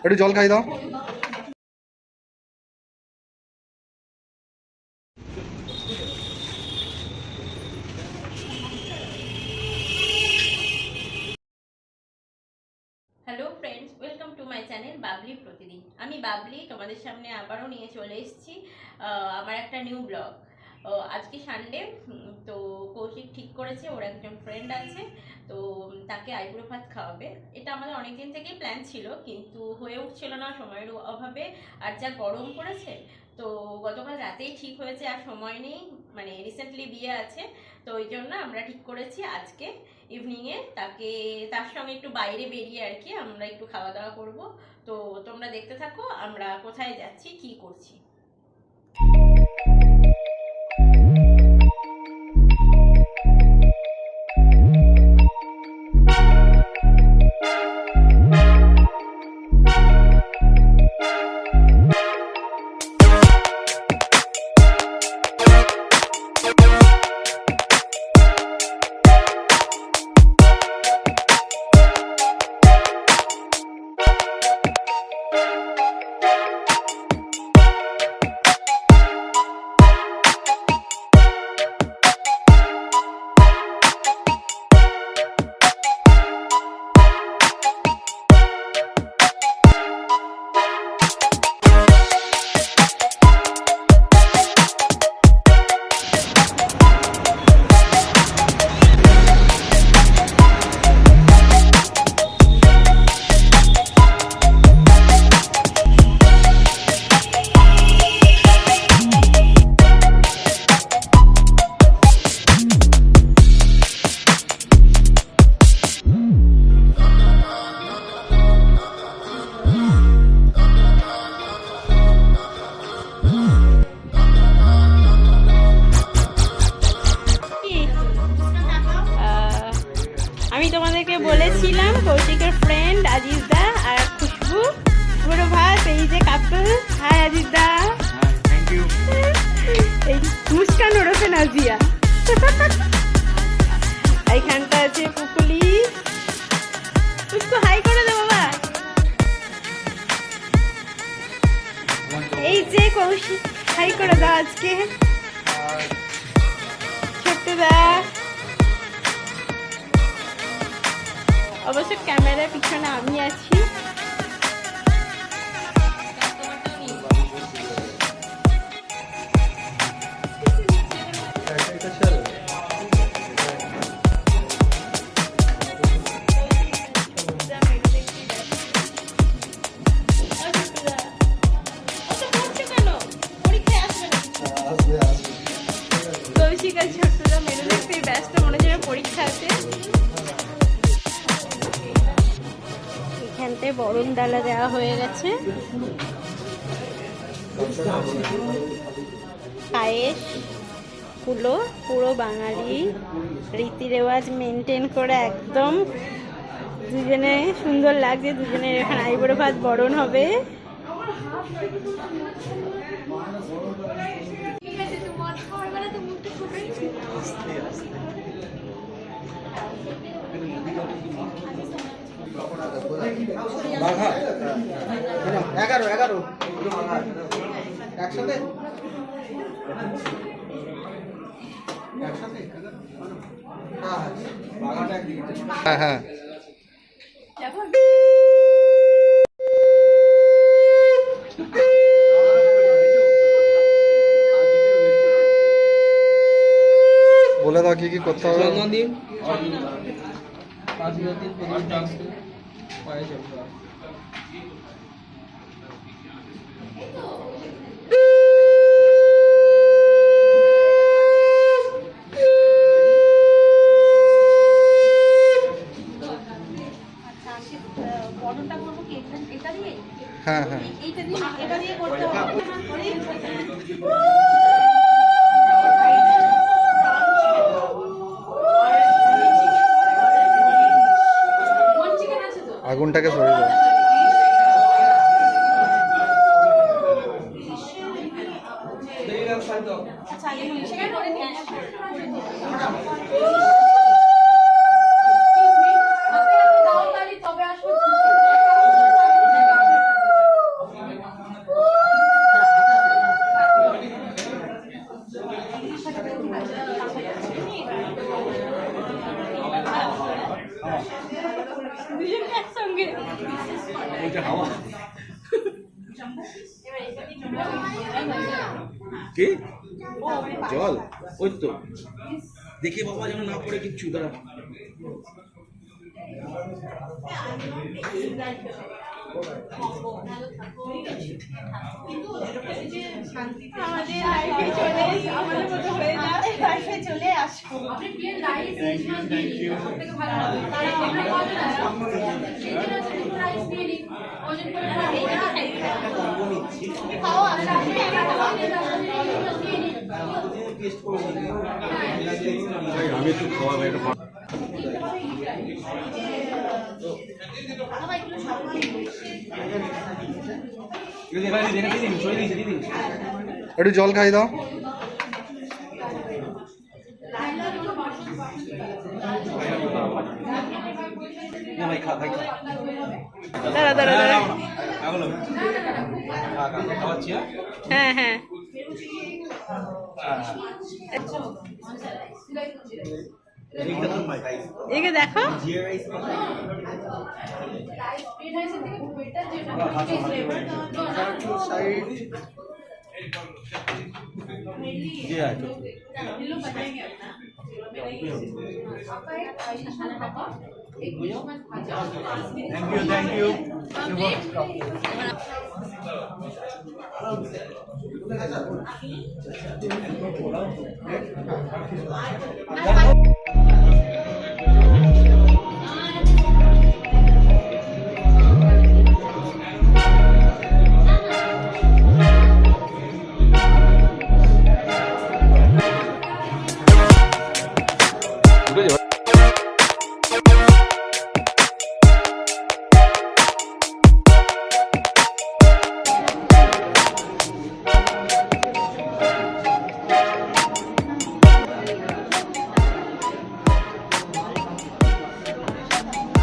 একটু জল খাই দাও। Hello friends, welcome to my channel Babli প্রতিদিন। আমি বাবলি তোমাদের সামনে আবারও নিয়ে চলে এসেছি আমার একটা নিউ ব্লগ। আজকে সানডে, তো কৌশিক ঠিক করেছে ওর একজন ফ্রেন্ড আছে, তো তাকে আইবুড়ো ভাত খাওয়াবে। এটা আমাদের অনেকদিন থেকেই প্ল্যান ছিল, কিন্তু হয়ে উঠছিল না সময়ের অভাবে। আর যা গরম পড়েছে, তো গতকাল রাতেই ঠিক হয়েছে, আর সময় নেই, মানে রিসেন্টলি বিয়ে আছে, তো ওই জন্য আমরা ঠিক করেছি আজকে ইভিনিংয়ে তার সঙ্গে একটু বাইরে বেরিয়ে আর কি আমরা একটু খাওয়া দাওয়া করব। তো তোমরা দেখতে থাকো আমরা কোথায় যাচ্ছি, কি করছি। আমি তোমাদেরকে বলেছিলাম কৌশিকের ফ্রেন্ড আজিজ দা আর খুশবু পুরো ভাত, এই যে কাপল। হাই আজিজ দা। Thank you. এই মুস্কান ওরফে নাজিয়া। এইখানটা আছে পুকুলি, পুষ্কু হাই করে দে বাবা। এই যে কৌশিক হাই করে দাও আজকে। ছোট্ট দা অবশ্য ক্যামেরার পিছনে আমি আছি। কৌশিক আর ছোট্টরা মেনু দেখতে ব্যস্ত, মনে হচ্ছে পরীক্ষা আছে। এখানটায় বরণ ডালা দেওয়া হয়ে গেছে, পায়েস পুলো, পুরো বাঙালি রীতি রেওয়াজ মেনটেন করে একদম। দুজনে সুন্দর লাগছে, দুজনের এখানে আইবুড়ো ভাত বরণ হবে। এগারো একসাথে হ্যাঁ হ্যাঁ। বলে দাও কি কি করতে হবে। জন্মদিন 5 হ্যাঁ হ্যাঁ। আগুনটাকে সরিয়ে দাও। কি জল ওই তো দেখে বাবা যেন না পড়ে কিচ্ছু দাঁড়া চলে আসবো আমি একটু খাওয়াবো এটা একটু জল খাই দাও। দাঁড়া দাঁড়া দাঁড়া হ্যাঁ হ্যাঁ একে দেখো থ্যাংক ইউ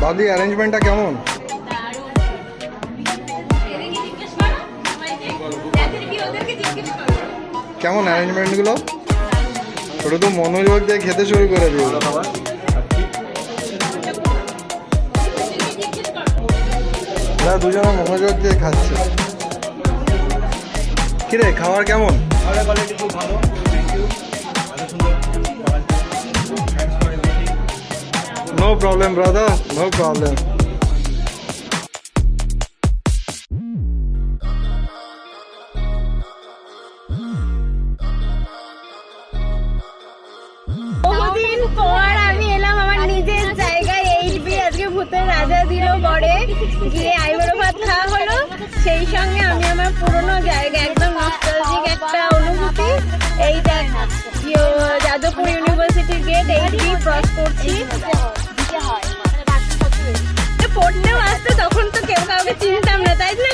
বাবলি অ্যারেঞ্জমেন্টটা কেমন? কেমন অ্যারেঞ্জমেন্টগুলো? ওটা তো মনোযোগ দিয়ে খেতে শুরু করে দিও। ওরা দুজনে মনোযোগ দিয়ে খাচ্ছে। কিরে খাবার কেমন? খাবারের কোয়ালিটি খুব ভালো থ্যাংক ইউ এত সুন্দর thanks for everything no problem brother, no problem. বহুদিন পর আমি এলাম আমার নিজের জায়গায়। এইচবি আজকে ভূতের রাজা দিল বড়ে, গিয়ে আইবুড়ো ভাত খাওয়া হলো। সেই সঙ্গে আমি আমার পুরনো জায়গা একদম নস্টালজিক একটা অনুভূতি। এইটা যাদবপুর ইউনিভার্সিটির গেট, এইচবি ক্রস করছি। পড়তেও আসতো, তখন তো কেউ কাউকে চিনতাম না, তাই না?